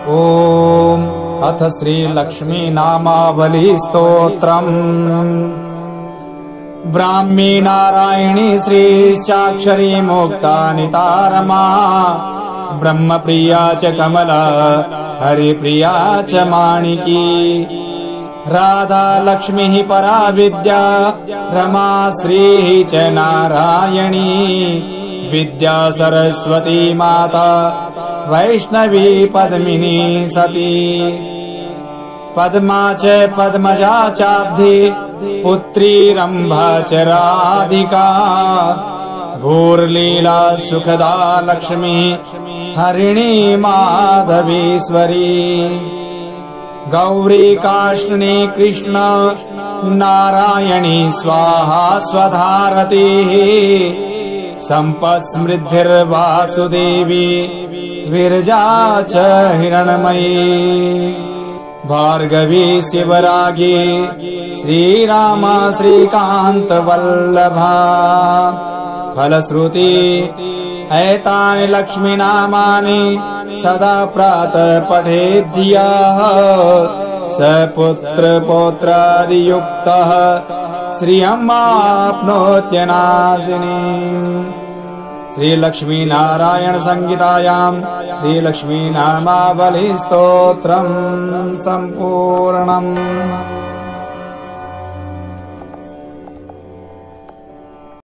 ॐ अथ श्रीलक्ष्मी नामावली स्तोत्रम्। ब्राह्मी नारायणी श्रीशाक्षरी मुक्ता नितारमा, ब्रह्मप्रिया च कमला हरिप्रिया च माणिकी, राधा लक्ष्मीः परा विद्या रमा श्रीः च नारायणी, विद्या सरस्वती माता वैष्णवी पद्मिनी सती, पद्मा च पद्मजा चाब्धि पुत्री रंभा च राधिका, भूर्लीला सुखदा लक्ष्मी हरिणी माधवीश्वरी, गौरी काष्णी कृष्ण नारायणी स्वाहा स्वधारती, सम्पत् समृद्धिर्वासुदेवी विरजा च हिरण्मयी, भार्गवी शिवरागी श्रीराम श्रीकान्त वल्लभा, फलश्रुति एतानि लक्ष्मी नामानि सदा प्रातः पठेद्धियः, स पुत्र पौत्रादियुक्तः श्रियम् आप्नोत्यनाशिनी। श्रीलक्ष्मी नारायण संहितायाम् श्रीलक्ष्मी नामावली स्तोत्रम् सम्पूर्णम्।